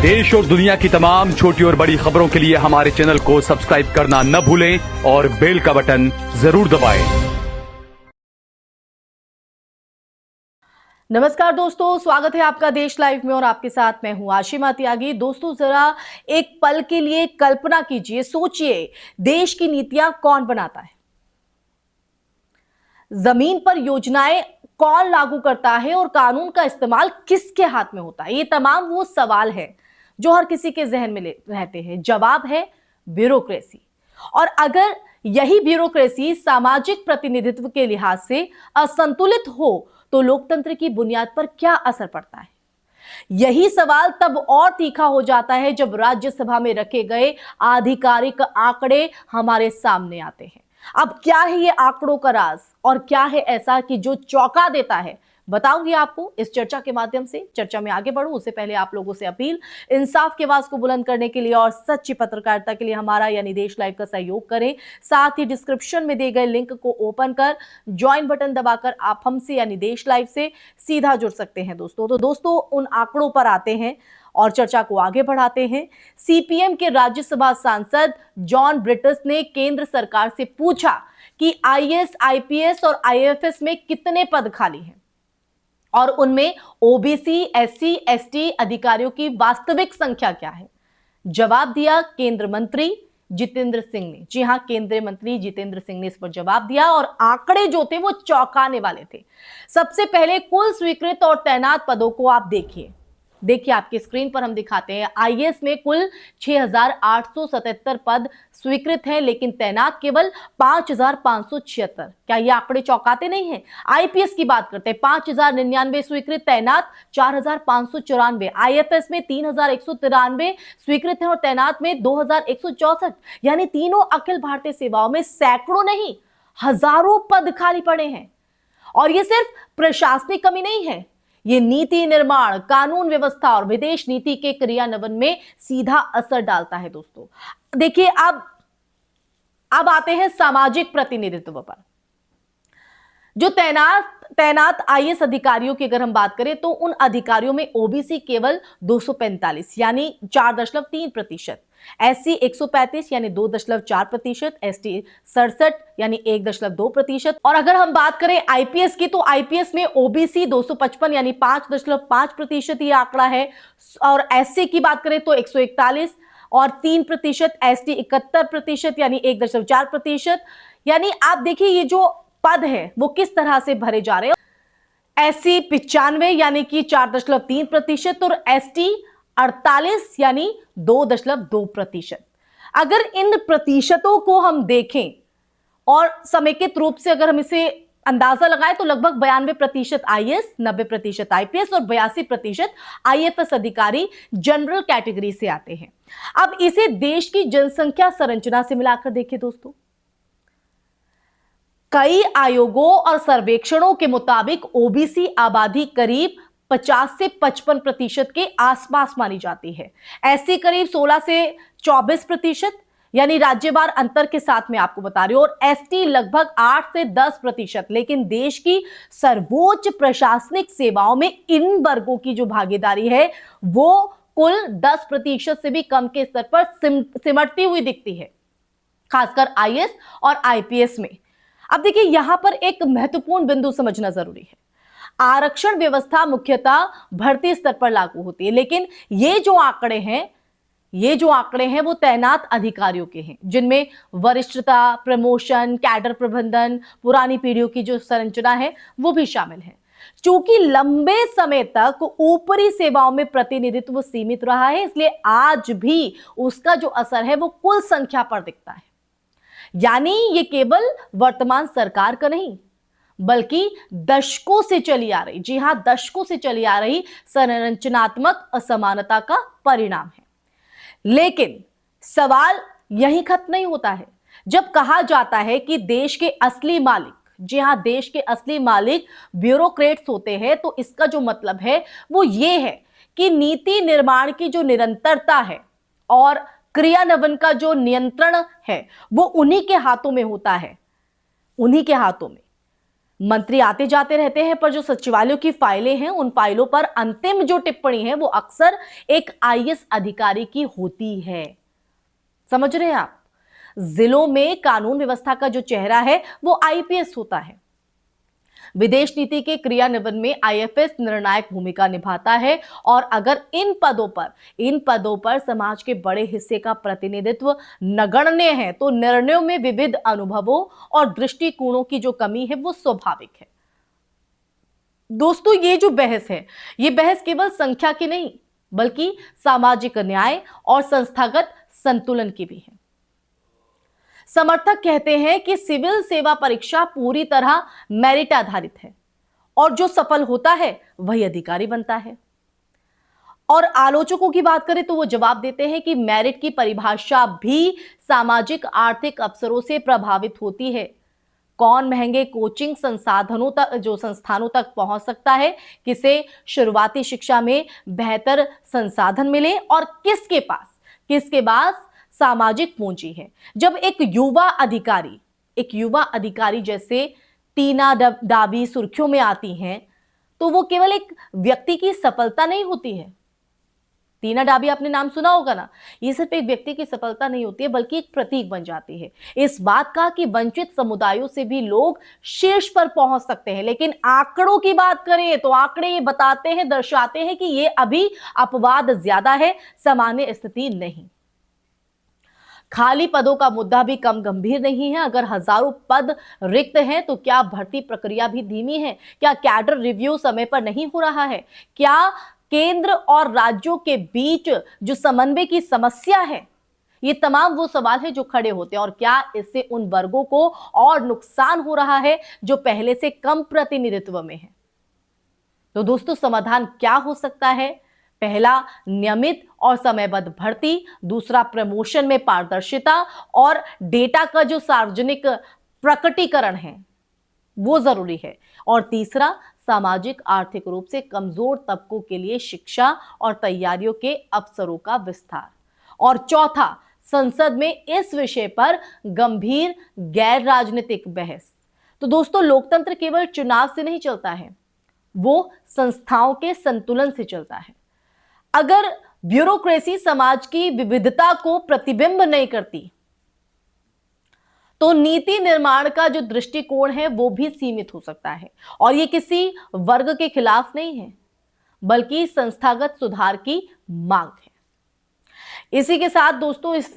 देश और दुनिया की तमाम छोटी और बड़ी खबरों के लिए हमारे चैनल को सब्सक्राइब करना न भूलें और बेल का बटन जरूर दबाएं। नमस्कार दोस्तों, स्वागत है आपका देश लाइव में और आपके साथ मैं हूं आशिमा त्यागी। दोस्तों, जरा एक पल के लिए कल्पना कीजिए, सोचिए, देश की नीतियां कौन बनाता है, जमीन पर योजनाएं कौन लागू करता है और कानून का इस्तेमाल किसके हाथ में होता है। ये तमाम वो सवाल है जो हर किसी के जहन में रहते हैं। जवाब है ब्यूरोक्रेसी। और अगर यही ब्यूरोक्रेसी सामाजिक प्रतिनिधित्व के लिहाज से असंतुलित हो तो लोकतंत्र की बुनियाद पर क्या असर पड़ता है। यही सवाल तब और तीखा हो जाता है जब राज्यसभा में रखे गए आधिकारिक आंकड़े हमारे सामने आते हैं। अब क्या है ये आंकड़ों का राज और क्या है ऐसा कि जो चौंका देता है, बताऊंगी आपको इस चर्चा के माध्यम से। चर्चा में आगे बढ़ूं उससे पहले आप लोगों से अपील, इंसाफ की आवाज को बुलंद करने के लिए और सच्ची पत्रकारिता के लिए हमारा यानी देश लाइव का सहयोग करें। साथ ही डिस्क्रिप्शन में दिए गए लिंक को ओपन कर ज्वाइन बटन दबाकर आप हमसे यानी देश लाइव से सीधा जुड़ सकते हैं। दोस्तों उन आंकड़ों पर आते हैं और चर्चा को आगे बढ़ाते हैं। सीपीएम के राज्यसभा सांसद जॉन ब्रिटिश ने केंद्र सरकार से पूछा कि आईएएस, आईपीएस और आईएफएस में कितने पद खाली हैं और उनमें ओबीसी, एससी, एसटी अधिकारियों की वास्तविक संख्या क्या है। जवाब दिया केंद्र मंत्री जितेंद्र सिंह ने। जी हां, केंद्रीय मंत्री जितेंद्र सिंह ने इस पर जवाब दिया और आंकड़े जो थे वो चौंकाने वाले थे। सबसे पहले कुल स्वीकृत और तैनात पदों को आप देखिए आपकी स्क्रीन पर हम दिखाते हैं। आईएएस में कुल 6,877 पद स्वीकृत हैं, लेकिन तैनात केवल 5,576। क्या ये आंकड़े चौंकाते नहीं हैं? आईपीएस की बात करते हैं, 5,099 स्वीकृत, तैनात 4,594। आईएफएस में 3,193 स्वीकृत हैं और तैनात में 2,164। यानी तीनों अखिल भारतीय सेवाओं में सैकड़ों नहीं, हजारों पद खाली पड़े हैं। और ये सिर्फ प्रशासनिक कमी नहीं है, ये नीति निर्माण, कानून व्यवस्था और विदेश नीति के क्रियान्वयन में सीधा असर डालता है। दोस्तों देखिए, अब आते हैं सामाजिक प्रतिनिधित्व पर। जो तैनात आईएएस अधिकारियों की अगर हम बात करें तो उन अधिकारियों में ओबीसी केवल 245 यानी 4.3%, एससी 135 यानी 2.4%, एसटी 67 यानी 1.2%। और अगर हम बात करें आईपीएस की तो आईपीएस में ओबीसी 255 यानी 5.5% ये आंकड़ा है। और एससी की बात करें तो 141 और 3%, एसटी 71% यानी 1.4%। यानी आप देखिए ये जो पद है वो किस तरह से भरे जा रहे हैं। एससी 95 यानी कि 4.3% और एसटी 48 यानी 2.2%। अगर इन प्रतिशतों को हम देखें और समेकित रूप से अगर हम इसे अंदाजा लगाएं तो लगभग 92% आईएएस, 90% आईपीएस और 82% आईएफएस अधिकारी जनरल कैटेगरी से आते हैं। अब इसे देश की जनसंख्या संरचना से मिलाकर देखिए दोस्तों। कई आयोगों और सर्वेक्षणों के मुताबिक ओबीसी आबादी करीब 50 से 55% के आसपास मानी जाती है। एससी करीब 16 से 24% यानी राज्यवार अंतर के साथ में आपको बता रही हूं, और एसटी लगभग 8 से 10%। लेकिन देश की सर्वोच्च प्रशासनिक सेवाओं में इन वर्गों की जो भागीदारी है वो कुल 10% से भी कम के स्तर पर सिमटती हुई दिखती है, खासकर आईएएस और आईपीएस में। अब देखिए यहां पर एक महत्वपूर्ण बिंदु समझना जरूरी है। आरक्षण व्यवस्था मुख्यतः भर्ती स्तर पर लागू होती है, लेकिन ये जो आंकड़े हैं वो तैनात अधिकारियों के हैं, जिनमें वरिष्ठता, प्रमोशन, कैडर प्रबंधन, पुरानी पीढ़ियों की जो संरचना है वो भी शामिल है। चूंकि लंबे समय तक ऊपरी सेवाओं में प्रतिनिधित्व सीमित रहा है, इसलिए आज भी उसका जो असर है वो कुल संख्या पर दिखता है। यानी ये केवल वर्तमान सरकार का नहीं बल्कि दशकों से चली आ रही, जी हां, दशकों से चली आ रही संरचनात्मक असमानता का परिणाम है। लेकिन सवाल यहीं खत्म नहीं होता है। जब कहा जाता है कि देश के असली मालिक, जी हां, देश के असली मालिक ब्यूरोक्रेट्स होते हैं, तो इसका जो मतलब है वो ये है कि नीति निर्माण की जो निरंतरता है और क्रियान्वयन का जो नियंत्रण है वो उन्हीं के हाथों में होता है, उन्हीं के हाथों में। मंत्री आते जाते रहते हैं, पर जो सचिवालयों की फाइलें हैं उन फाइलों पर अंतिम जो टिप्पणी है वो अक्सर एक आईएएस अधिकारी की होती है। समझ रहे हैं आप? जिलों में कानून व्यवस्था का जो चेहरा है वो आईपीएस होता है। विदेश नीति के क्रियान्वयन में आईएफएस निर्णायक भूमिका निभाता है और अगर इन पदों पर समाज के बड़े हिस्से का प्रतिनिधित्व नगण्य है तो निर्णयों में विविध अनुभवों और दृष्टिकोणों की जो कमी है वो स्वाभाविक है। दोस्तों, ये जो बहस है, ये बहस केवल संख्या की नहीं बल्कि सामाजिक न्याय और संस्थागत संतुलन की भी है। समर्थक कहते हैं कि सिविल सेवा परीक्षा पूरी तरह मेरिट आधारित है और जो सफल होता है वही अधिकारी बनता है। और आलोचकों की बात करें तो वो जवाब देते हैं कि मेरिट की परिभाषा भी सामाजिक आर्थिक अवसरों से प्रभावित होती है। कौन महंगे कोचिंग संस्थानों तक पहुंच सकता है, किसे शुरुआती शिक्षा में बेहतर संसाधन मिले और किसके पास सामाजिक पूंजी है। जब एक युवा अधिकारी जैसे टीना डाबी सुर्खियों में आती हैं तो वो केवल एक व्यक्ति की सफलता नहीं होती है। टीना डाबी आपने नाम सुना होगा ना। ये सिर्फ एक व्यक्ति की सफलता नहीं होती है बल्कि एक प्रतीक बन जाती है इस बात का कि वंचित समुदायों से भी लोग शीर्ष पर पहुंच सकते हैं। लेकिन आंकड़ों की बात करें तो आंकड़े ये दर्शाते हैं कि ये अभी अपवाद ज्यादा है, सामान्य स्थिति नहीं। खाली पदों का मुद्दा भी कम गंभीर नहीं है। अगर हजारों पद रिक्त हैं तो क्या भर्ती प्रक्रिया भी धीमी है? क्या कैडर रिव्यू समय पर नहीं हो रहा है? क्या केंद्र और राज्यों के बीच जो समन्वय की समस्या है? ये तमाम वो सवाल है जो खड़े होते हैं। और क्या इससे उन वर्गों को और नुकसान हो रहा है जो पहले से कम प्रतिनिधित्व में है? तो दोस्तों, समाधान क्या हो सकता है? पहला, नियमित और समयबद्ध भर्ती। दूसरा, प्रमोशन में पारदर्शिता और डेटा का जो सार्वजनिक प्रकटीकरण है वो जरूरी है। और तीसरा, सामाजिक आर्थिक रूप से कमजोर तबकों के लिए शिक्षा और तैयारियों के अवसरों का विस्तार। और चौथा, संसद में इस विषय पर गंभीर गैर राजनीतिक बहस। तो दोस्तों, लोकतंत्र केवल चुनाव से नहीं चलता है, वो संस्थाओं के संतुलन से चलता है। अगर ब्यूरोक्रेसी समाज की विविधता को प्रतिबिंब नहीं करती तो नीति निर्माण का जो दृष्टिकोण है वो भी सीमित हो सकता है। और ये किसी वर्ग के खिलाफ नहीं है बल्कि संस्थागत सुधार की मांग है। इसी के साथ दोस्तों, इस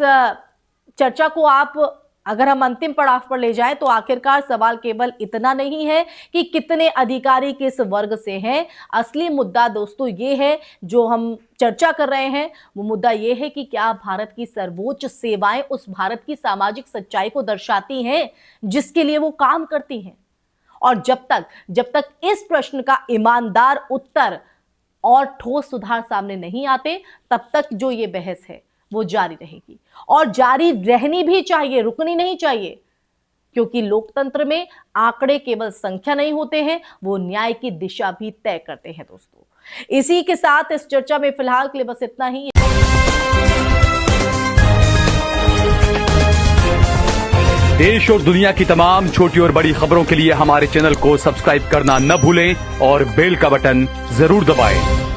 चर्चा को आप अगर हम अंतिम पड़ाव पर ले जाएं तो आखिरकार सवाल केवल इतना नहीं है कि कितने अधिकारी किस वर्ग से हैं। असली मुद्दा दोस्तों ये है, जो हम चर्चा कर रहे हैं वो मुद्दा ये है कि क्या भारत की सर्वोच्च सेवाएं उस भारत की सामाजिक सच्चाई को दर्शाती हैं जिसके लिए वो काम करती हैं। और जब तक इस प्रश्न का ईमानदार उत्तर और ठोस सुधार सामने नहीं आते, तब तक जो ये बहस है वो जारी रहेगी और जारी रहनी भी चाहिए, रुकनी नहीं चाहिए। क्योंकि लोकतंत्र में आंकड़े केवल संख्या नहीं होते हैं, वो न्याय की दिशा भी तय करते हैं। दोस्तों, इसी के साथ इस चर्चा में फिलहाल के लिए बस इतना ही। देश और दुनिया की तमाम छोटी और बड़ी खबरों के लिए हमारे चैनल को सब्सक्राइब करना न भूलें और बेल का बटन जरूर दबाएं।